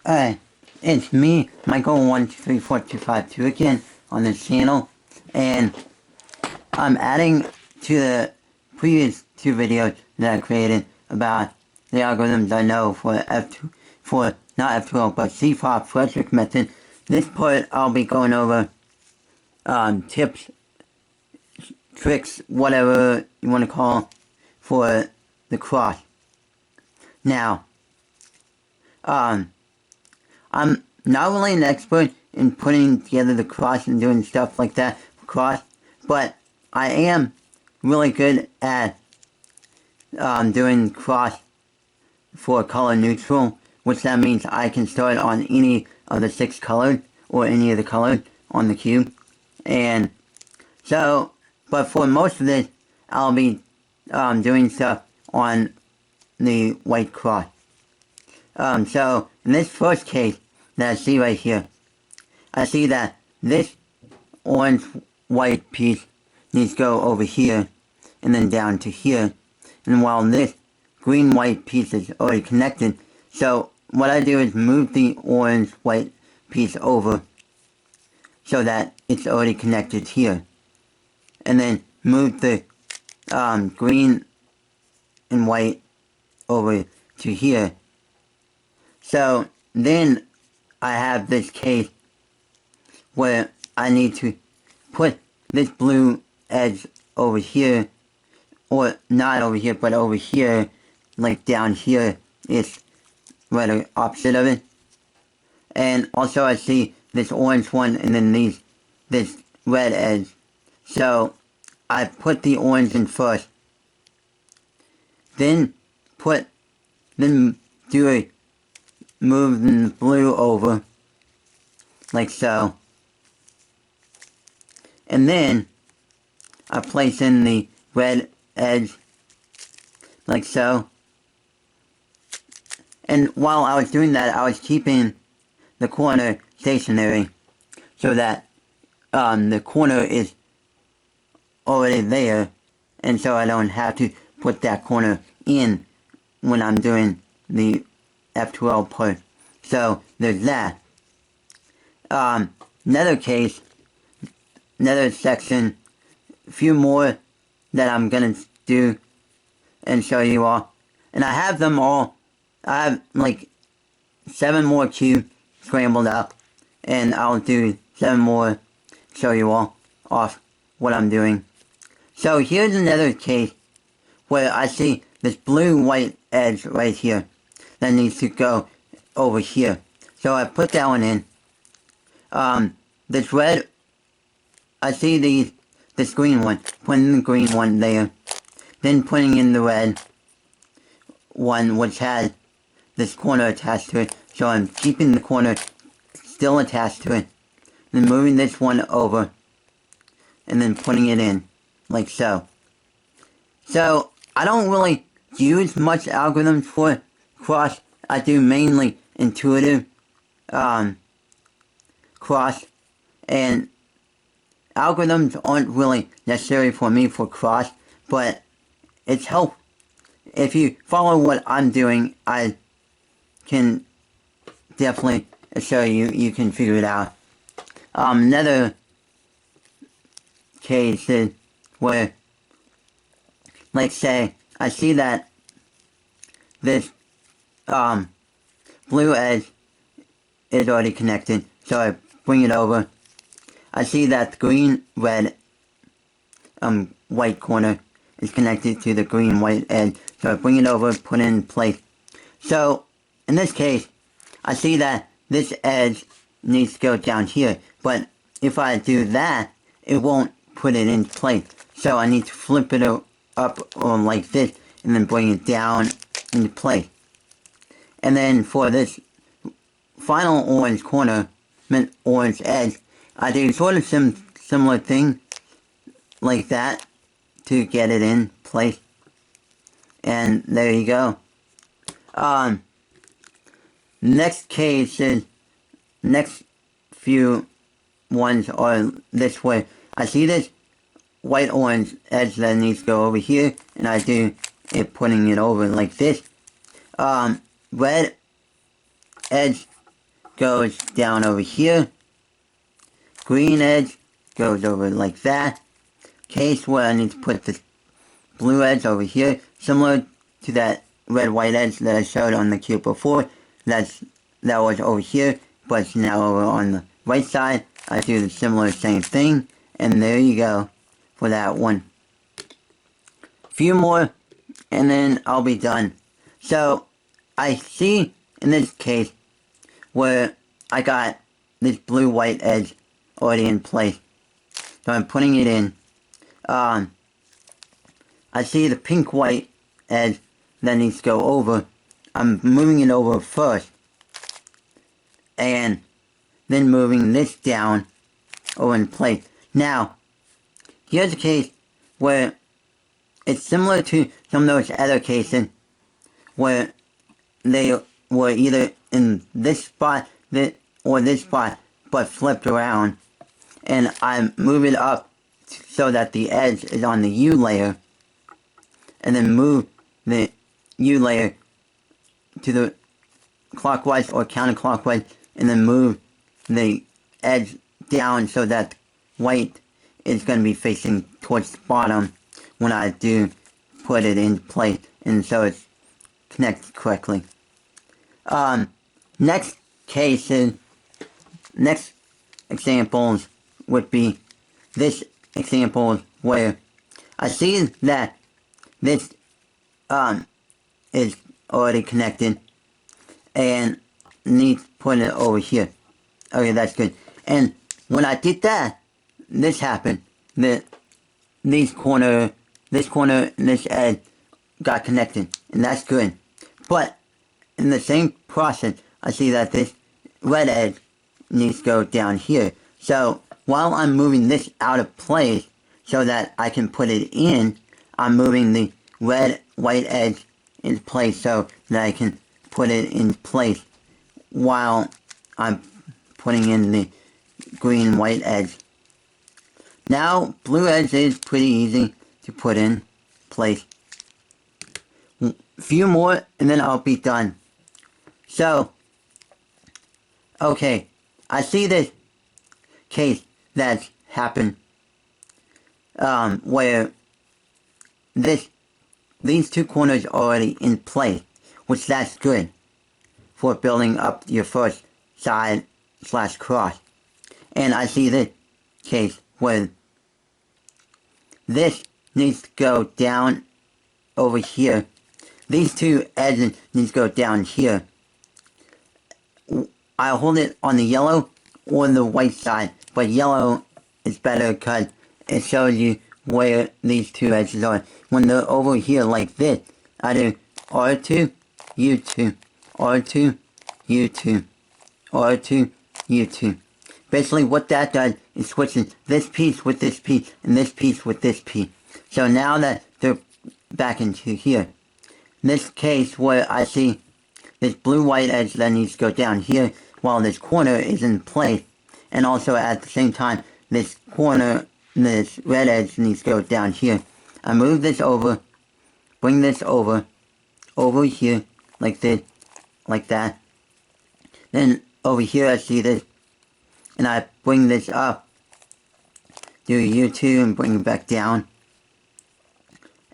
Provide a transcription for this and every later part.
Alright, it's me, Michael123425 again on this channel, and I'm adding to the previous two videos that I created about the algorithms I know for not F12, but C-pop method. This part I'll be going over tips, tricks, whatever you want to call for the cross. Now, I'm not really an expert in putting together the cross and doing stuff like that for cross, but I am really good at doing cross for color neutral, which that means I can start on any of the 6 colors or any of the colors on the cube. And so, but for most of this, I'll be doing stuff on the white cross. So in this first case that I see right here, I see that this orange-white piece needs to go over here and then down to here, and while this green-white piece is already connected, so what I do is move the orange-white piece over so that it's already connected here, and then move the green and white over to here. So then I have this case where I need to put this blue edge over here, or not over here, but over here, like down here. It's right opposite of it. And also I see this orange one and then this red edge. So I put the orange in first. Then move the blue over, like so. And then I place in the red edge, like so. And while I was doing that, I was keeping the corner stationary, so that the corner is already there, and so I don't have to put that corner in when I'm doing the F12 part. So there's that. Another case, another section, a few more that I'm gonna do and show you all. And I have them all. I have like 7 more cubes scrambled up, and I'll do 7 more, show you all off what I'm doing. So here's another case where I see this blue-white edge right here that needs to go over here. So I put that one in. This red, I see this green one, putting the green one there. Then putting in the red one, which has this corner attached to it. So I'm keeping the corner still attached to it. Then moving this one over, and then putting it in, like so. So I don't really use much algorithms for cross. I do mainly intuitive cross, and algorithms aren't really necessary for me for cross, but it's helpful. If you follow what I'm doing, I can definitely assure you can figure it out. Another case is where, like say, I see that this blue edge is already connected, so I bring it over. I see that the green, red, white corner is connected to the green, white edge, so I bring it over, put it in place. So, in this case, I see that this edge needs to go down here, but if I do that, it won't put it in place. So I need to flip it up like this, and then bring it down into place. And then for this final orange corner, orange edge, I do sort of similar thing like that to get it in place. And there you go. Next case is, next few ones are this way. I see this white orange edge that needs to go over here, and I do it putting it over like this. Red edge goes down over here. Green edge goes over like that. Case where I need to put this blue edge over here, similar to that red-white edge that I showed on the cube before. That was over here, but it's now over on the right side. I do the similar same thing, and there you go for that one. Few more, and then I'll be done. So, I see in this case where I got this blue-white edge already in place. So I'm putting it in. I see the pink-white edge that needs to go over. I'm moving it over first. And then moving this down over in place. Now, here's a case where it's similar to some of those other cases where they were either in this spot or this spot, but flipped around. And I move it up so that the edge is on the U layer, and then move the U layer to the clockwise or counterclockwise, and then move the edge down so that white is going to be facing towards the bottom when I do put it in place, and so it's connected correctly. Next examples would be this example where I see that this is already connected and need to put it over here. Okay, that's good. And when I did that, this happened. This corner and this edge got connected, and that's good. But in the same process, I see that this red edge needs to go down here. So while I'm moving this out of place so that I can put it in, I'm moving the red-white edge into place so that I can put it in place while I'm putting in the green-white edge. Now, blue edge is pretty easy to put in place. Few more and then I'll be done. So, okay, I see this case that's happened where these two corners are already in place, which that's good for building up your first side / cross. And I see this case where this needs to go down over here. These two edges need to go down here. I'll hold it on the yellow or the white side, but yellow is better because it shows you where these two edges are. When they're over here like this, I do R2, U2, R2, U2, R2, U2. Basically what that does is switches this piece with this piece and this piece with this piece. So now that they're back into here, in this case where I see this blue-white edge that needs to go down here while this corner is in place, and also at the same time this corner, this red edge needs to go down here. I move this over, bring this over here, like this, like that. Then over here I see this, and I bring this up, do U2 and bring it back down.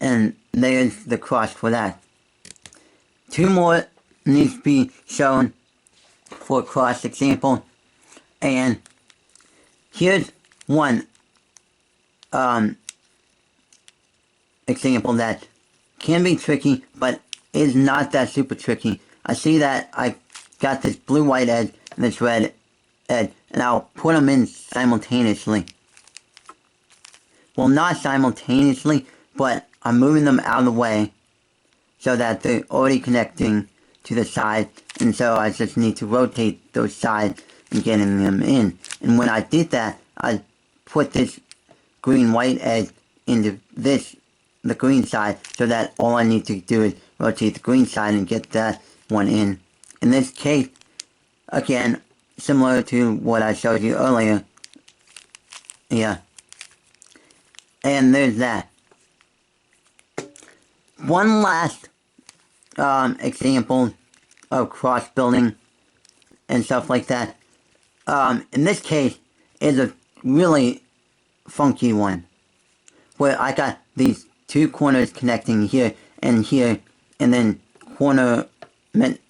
And there's the cross for that. Two more needs to be shown for a cross example. And here's one example that can be tricky, but is not that super tricky. I see that I got this blue-white edge and this red edge, and I'll put them in simultaneously. Well, not simultaneously, but I'm moving them out of the way so that they're already connecting to the side, and so I just need to rotate those sides and getting them in. And when I did that, I put this green-white edge into the green side, so that all I need to do is rotate the green side and get that one in. In this case, again, similar to what I showed you earlier. Yeah. And there's that. One last example of cross building and stuff like that. In this case, is a really funky one, where I got these two corners connecting here, and then corner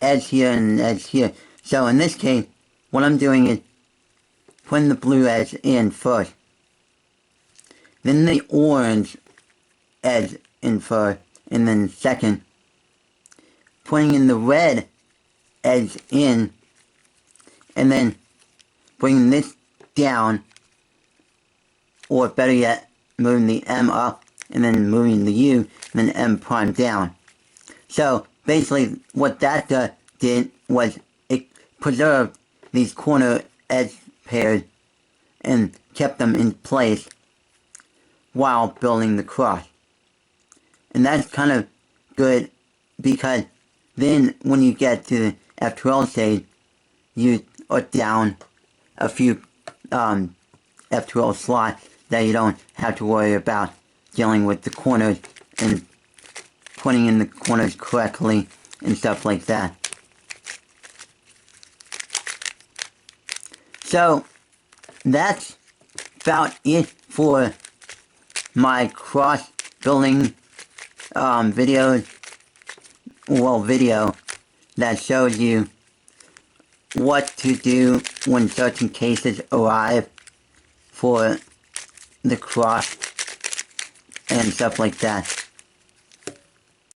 edge here and edge here. So in this case, what I'm doing is putting the blue edge in first, then the orange edge in first, and then second, putting in the red edge in, and then bringing this down, or better yet, moving the M up, and then moving the U, and then M prime down. So basically what that did was it preserved these corner edge pairs and kept them in place while building the cross. And that's kind of good, because then when you get to the F12 stage, you are down a few F12 slots that you don't have to worry about dealing with the corners and putting in the corners correctly and stuff like that. So that's about it for my cross building video that shows you what to do when certain cases arrive for the cross and stuff like that.